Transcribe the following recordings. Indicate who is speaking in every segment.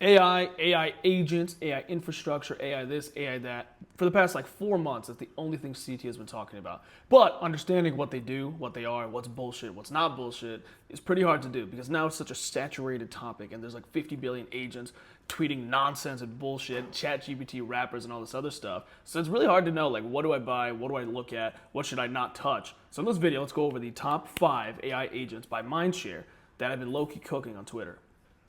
Speaker 1: AI agents, AI infrastructure, AI this, AI that. For the past like 4 months, that's the only thing CT has been talking about. But understanding what they do, what they are, what's bullshit, what's not bullshit, is pretty hard to do because now it's such a saturated topic and there's like 50 billion agents tweeting nonsense and bullshit, chat GPT rappers and all this other stuff. So it's really hard to know like what do I buy, what do I look at, what should I not touch. So in this video, let's go over the top 5 AI agents by Mindshare that have been low-key cooking on Twitter.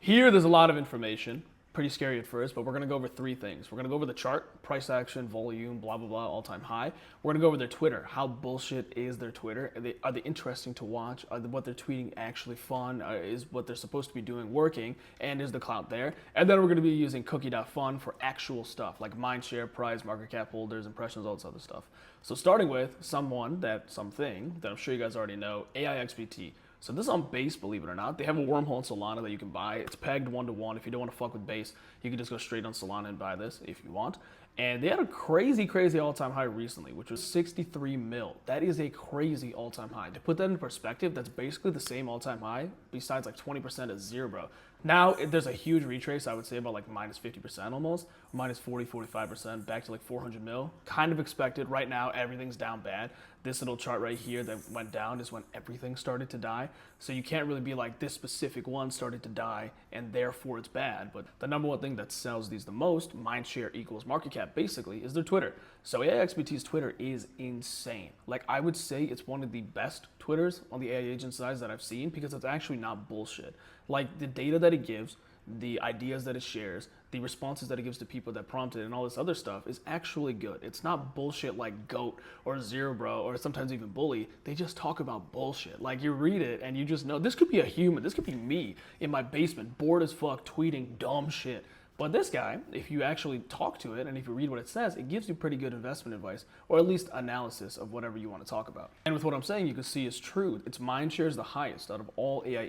Speaker 1: Here, there's a lot of information. Pretty scary at first, but we're going to go over 3 things. We're going to go over the chart, price action, volume, blah, blah, blah, all-time high. We're going to go over their Twitter. How bullshit is their Twitter? Are they interesting to watch? What they're tweeting actually fun? Is what they're supposed to be doing working? And is the clout there? And then we're going to be using cookie.fun for actual stuff, like Mindshare, price, market cap holders, impressions, all this other stuff. So starting with something that I'm sure you guys already know, AI XBT. So this is on Base, believe it or not. They have a wormhole in Solana that you can buy. It's pegged 1-to-1. If you don't want to fuck with Base, you can just go straight on Solana and buy this if you want. And they had a crazy, crazy all-time high recently, which was 63 mil. That is a crazy all-time high. To put that in perspective, that's basically the same all-time high, besides like 20% of zero. Now, there's a huge retrace, I would say about like minus 50% almost, minus 40, 45%, back to like 400 mil. Kind of expected. Right now, everything's down bad. This little chart right here that went down is when everything started to die. So you can't really be like this specific one started to die and therefore it's bad. But the number one thing that sells these the most, Mindshare equals market cap basically, is their Twitter. So AIXBT's Twitter is insane. Like I would say it's one of the best Twitters on the AI agent side that I've seen because it's actually not bullshit. Like the data that it gives, the ideas that it shares, the responses that it gives to people that prompt it and all this other stuff is actually good. It's not bullshit like GOAT or Zero Bro or sometimes even Bully. They just talk about bullshit. Like you read it and you just know this could be a human. This could be me in my basement, bored as fuck, tweeting dumb shit. But this guy, if you actually talk to it and if you read what it says, it gives you pretty good investment advice or at least analysis of whatever you want to talk about. And with what I'm saying, you can see it's true. Its Mindshare is the highest out of all AI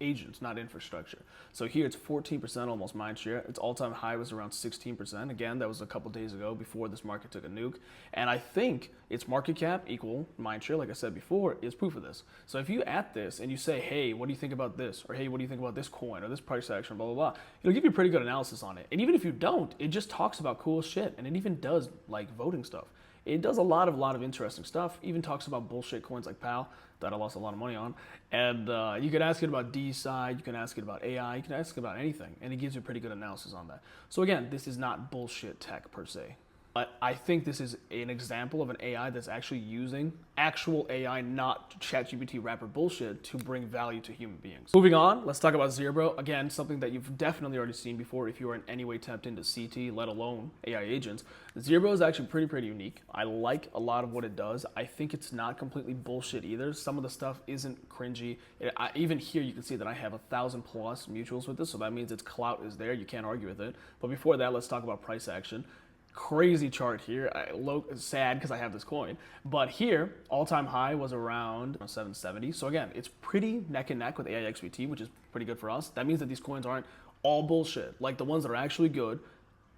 Speaker 1: agents, not infrastructure. So here it's 14% almost Mindshare. Its all-time high was around 16%. Again, that was a couple days ago before this market took a nuke. And I think its market cap equal Mindshare, like I said before, is proof of this. So if you add this and you say, hey, what do you think about this? Or hey, what do you think about this coin or this price action, blah, blah, blah, it'll give you pretty good analysis on it. And even if you don't, it just talks about cool shit. And it even does like voting stuff. It does a lot of interesting stuff. Even talks about bullshit coins like PAL that I lost a lot of money on. And you can ask it about DeSci, you can ask it about AI, you can ask it about anything. And it gives you pretty good analysis on that. So again, this is not bullshit tech per se. But I think this is an example of an AI that's actually using actual AI, not ChatGPT wrapper bullshit, to bring value to human beings. Moving on, let's talk about Zero. Again, something that you've definitely already seen before if you are in any way tapped into CT, let alone AI agents. Zero is actually pretty unique. I like a lot of what it does. I think it's not completely bullshit either. Some of the stuff isn't cringy. Even here, you can see that I have 1,000+ mutuals with this, so that means its clout is there. You can't argue with it. But before that, let's talk about price action. Crazy chart here. Sad because I have this coin. But here, all-time high was around 770. So again, it's pretty neck and neck with AIXBT, which is pretty good for us. That means that these coins aren't all bullshit. Like the ones that are actually good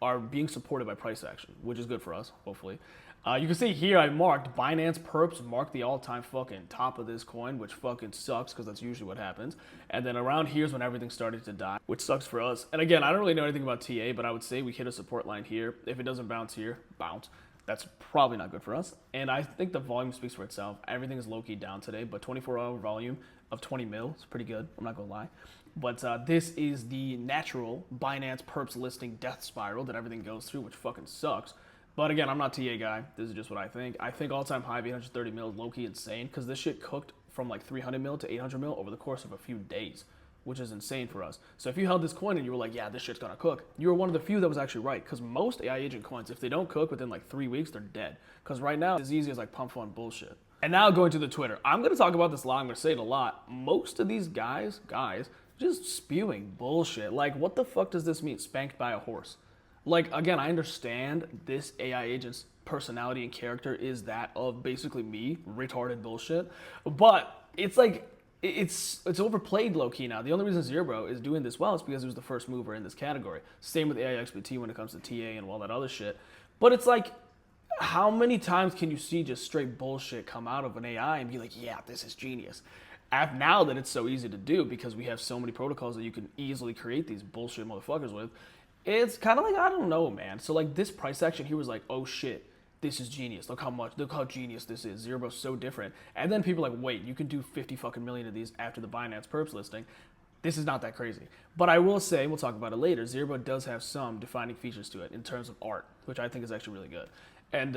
Speaker 1: are being supported by price action, which is good for us, hopefully. You can see here I marked Binance Perps marked the all-time fucking top of this coin, which fucking sucks because that's usually what happens. And then around here's when everything started to die, which sucks for us. And again, I don't really know anything about TA, but I would say we hit a support line here. If it doesn't bounce here, bounce. That's probably not good for us. And I think the volume speaks for itself. Everything is low-key down today, but 24-hour volume of 20 mil is pretty good. I'm not gonna lie. But this is the natural Binance Perps listing death spiral that everything goes through, which fucking sucks. But again, I'm not TA guy. This is just what I think. I think all-time high of 830 mil is low-key insane because this shit cooked from like 300 mil to 800 mil over the course of a few days, which is insane for us. So if you held this coin and you were like, yeah, this shit's gonna cook, you were one of the few that was actually right because most AI agent coins, if they don't cook within like 3 weeks, they're dead. Because right now, it's as easy as like pump fund bullshit. And now going to the Twitter. I'm gonna talk about this a lot. I'm gonna say it a lot. Most of these guys, just spewing bullshit. Like, what the fuck does this mean? Spanked by a horse. Like, again, I understand this AI agent's personality and character is that of basically me, retarded bullshit. But it's like, it's overplayed low-key now. The only reason Zero is doing this well is because it was the first mover in this category. Same with AIXBT when it comes to TA and all that other shit. But it's like, how many times can you see just straight bullshit come out of an AI and be like, yeah, this is genius? now that it's so easy to do because we have so many protocols that you can easily create these bullshit motherfuckers with, it's kind of like, I don't know, man. So like this price action here was like, oh shit, this is genius. Look how genius this is. Zero's so different. And then people are like, wait, you can do 50 fucking million of these after the Binance perps listing. This is not that crazy. But I will say, we'll talk about it later, Zero does have some defining features to it in terms of art, which I think is actually really good. And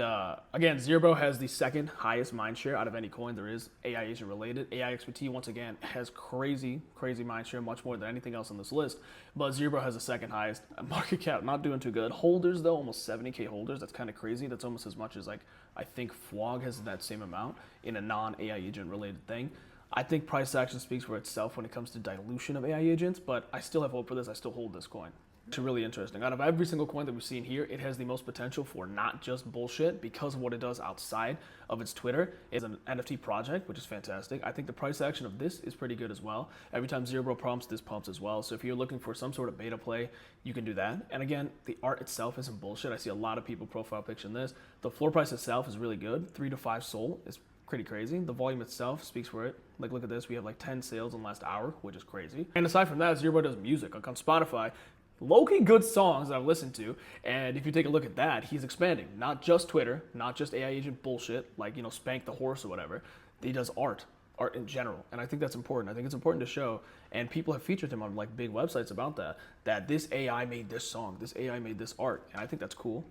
Speaker 1: again, Zero has the second highest mindshare out of any coin there is, AI agent related. AI XPT, once again, has crazy mindshare, much more than anything else on this list. But Zero has the second highest. Market cap, not doing too good. Holders, though, almost 70K holders. That's kind of crazy. That's almost as much as, like, I think Flog has that same amount in a non-AI agent related thing. I think price action speaks for itself when it comes to dilution of AI agents, but I still have hope for this. I still hold this coin. It's really interesting. Out of every single coin that we've seen here, it has the most potential for not just bullshit because of what it does outside of its Twitter. It's an NFT project, which is fantastic. I think the price action of this is pretty good as well. Every time Zero pumps, this pumps as well. So if you're looking for some sort of beta play, you can do that. And again, the art itself isn't bullshit. I see a lot of people profile picturing this. The floor price itself is really good. 3 to 5 SOL is pretty crazy. The volume itself speaks for it. Like, look at this. We have like 10 sales in the last hour, which is crazy. And aside from that, Zero does music. Like on Spotify, low-key good songs that I've listened to, and if you take a look at that, he's expanding. Not just Twitter, not just AI agent bullshit, like, you know, Spank the Horse or whatever. He does art in general, and I think that's important. I think it's important to show, and people have featured him on, like, big websites about that this AI made this song, this AI made this art, and I think that's cool.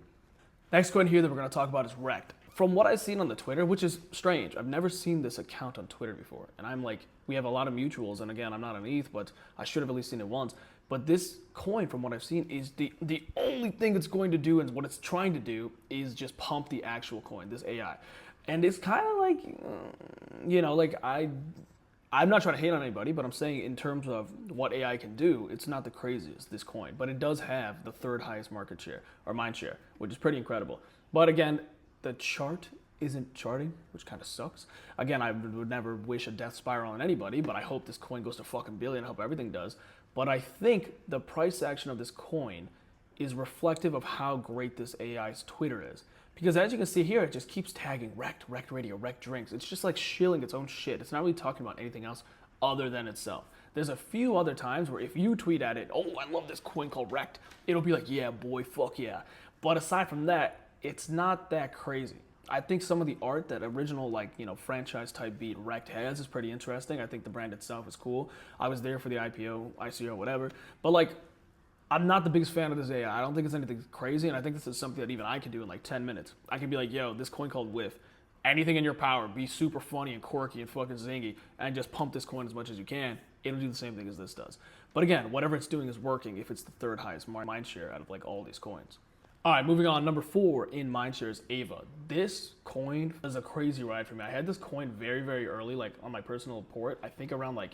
Speaker 1: Next coin here that we're going to talk about is Rekt. From what I've seen on the Twitter, which is strange, I've never seen this account on Twitter before, and I'm like, we have a lot of mutuals, and again, I'm not an ETH, but I should have at least seen it once. But this coin, from what I've seen, is the only thing it's going to do, and what it's trying to do is just pump the actual coin, this AI. And it's kind of like, you know, like I'm not trying to hate on anybody, but I'm saying in terms of what AI can do, it's not the craziest, this coin. But it does have the third highest market share, or mind share, which is pretty incredible. But again, the chart isn't charting, which kind of sucks. Again, I would never wish a death spiral on anybody, but I hope this coin goes to fucking billion. I hope everything does. But I think the price action of this coin is reflective of how great this AI's Twitter is. Because as you can see here, it just keeps tagging Rekt Radio, Rekt Drinks. It's just like shilling its own shit. It's not really talking about anything else other than itself. There's a few other times where if you tweet at it, oh, I love this coin called Rekt, it'll be like, yeah, boy, fuck yeah. But aside from that, it's not that crazy. I think some of the art that original, like, you know, franchise type beat Rekt has is pretty interesting. I think the brand itself is cool. I was there for the IPO, ICO, whatever. But like, I'm not the biggest fan of this AI. I don't think it's anything crazy, and I think this is something that even I can do in like 10 minutes. I can be like, yo, this coin called Whiff. Anything in your power, be super funny and quirky and fucking zingy, and just pump this coin as much as you can. It'll do the same thing as this does. But again, whatever it's doing is working if it's the third highest mind share out of like all these coins. All right, moving on. Number 4 in Mindshare is Ava. This coin is a crazy ride for me. I had this coin very early, like on my personal port, I think around like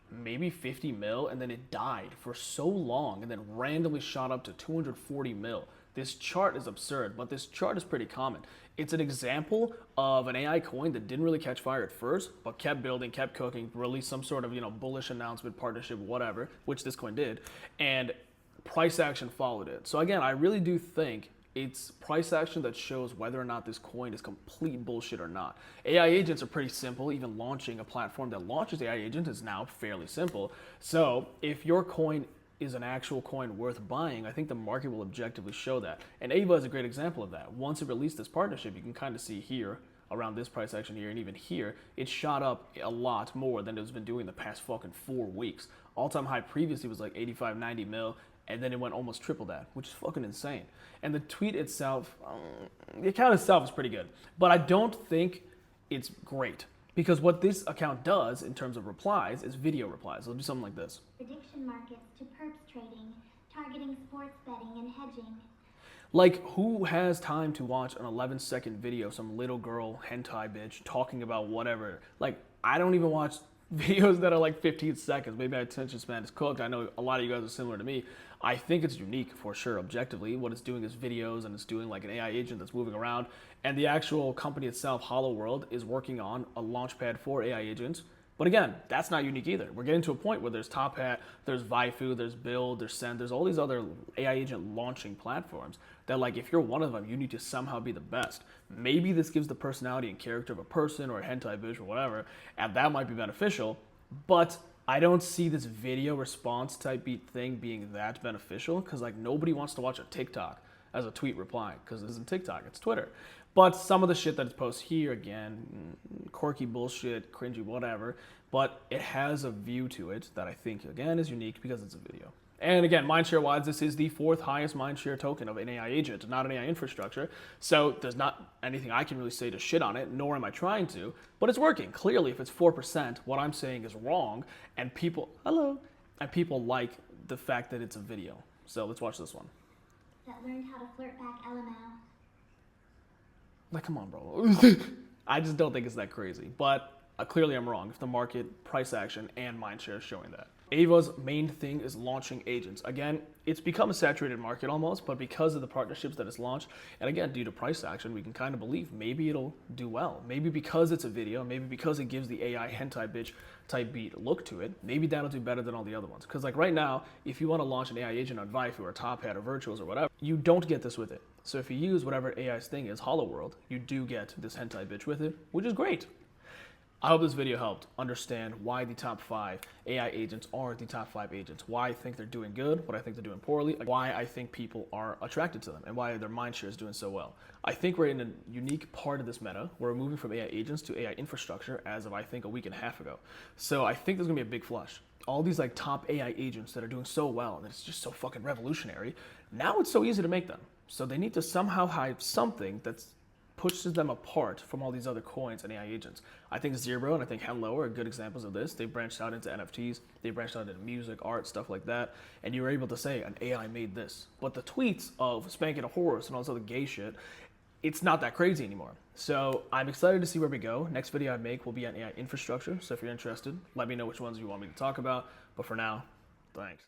Speaker 1: maybe 50 mil, and then it died for so long and then randomly shot up to 240 mil. This chart is absurd, but this chart is pretty common. It's an example of an AI coin that didn't really catch fire at first, but kept building, kept cooking, released some sort of, you know, bullish announcement, partnership, whatever, which this coin did, and price action followed it. So again, I really do think it's price action that shows whether or not this coin is complete bullshit or not. AI agents are pretty simple. Even launching a platform that launches AI agent is now fairly simple. So if your coin is an actual coin worth buying, I think the market will objectively show that. And Ava is a great example of that. Once it released this partnership, you can kind of see here, around this price action here, and even here, it shot up a lot more than it's been doing the past fucking 4 weeks. All-time high previously was like 85, 90 mil, and then it went almost triple that, which is fucking insane. And the tweet itself, the account itself is pretty good, but I don't think it's great, because what this account does in terms of replies is video replies. It'll do something like this.
Speaker 2: Prediction markets to perps trading, targeting sports betting and hedging.
Speaker 1: Like, who has time to watch an 11-second video, some little girl hentai bitch talking about whatever? Like, I don't even watch videos that are like 15 seconds. Maybe my attention span is cooked. I know a lot of you guys are similar to me. I think it's unique for sure, objectively. What it's doing is videos, and it's doing like an AI agent that's moving around. And the actual company itself, Hollow World, is working on a launchpad for AI agents. But again, that's not unique either. We're getting to a point where there's Top Hat, there's Vaifu, there's Build, there's Send, there's all these other AI agent launching platforms that, like, if you're one of them, you need to somehow be the best. Maybe this gives the personality and character of a person or a hentai bitch or whatever, and that might be beneficial, but I don't see this video response type beat thing being that beneficial, because like nobody wants to watch a TikTok as a tweet reply, because it isn't TikTok, it's Twitter. But some of the shit that it's posts here, again, quirky bullshit, cringy, whatever, but it has a view to it that I think, again, is unique because it's a video. And again, Mindshare-wise, this is the 4th highest Mindshare token of an AI agent, not an AI infrastructure. So there's not anything I can really say to shit on it, nor am I trying to, but it's working. Clearly, if it's 4%, what I'm saying is wrong, and people, and people like the fact that it's a video. So let's watch this one.
Speaker 2: That learned how to flirt back LML.
Speaker 1: Like, come on, bro. I just don't think it's that crazy. But clearly I'm wrong if the market, price action, and Mindshare is showing that. Ava's main thing is launching agents. Again, it's become a saturated market almost, but because of the partnerships that it's launched, and again, due to price action, we can kind of believe maybe it'll do well. Maybe because it's a video, maybe because it gives the AI hentai bitch type beat look to it, maybe that'll do better than all the other ones. Because like right now, if you want to launch an AI agent on Vaifu or Top Hat or Virtuals or whatever, you don't get this with it. So if you use whatever AI's thing is, Hollow World, you do get this hentai bitch with it, which is great. I hope this video helped understand why the top 5 AI agents are the top 5 agents, why I think they're doing good, what I think they're doing poorly, why I think people are attracted to them, and why their mindshare is doing so well. I think we're in a unique part of this meta. We're moving from AI agents to AI infrastructure as of, I think, a week and a half ago. So I think there's gonna be a big flush. All these like top AI agents that are doing so well, and it's just so fucking revolutionary, now it's so easy to make them. So they need to somehow hide something that's pushes them apart from all these other coins and AI agents. I think Zero and I think Hello are good examples of this. They branched out into NFTs, they branched out into music, art, stuff like that, and you were able to say an AI made this. But the tweets of spanking a horse and all this other gay shit, it's not that crazy anymore. So I'm excited to see where we go. Next video I make will be on AI infrastructure, so if you're interested, let me know which ones you want me to talk about. But for now, thanks.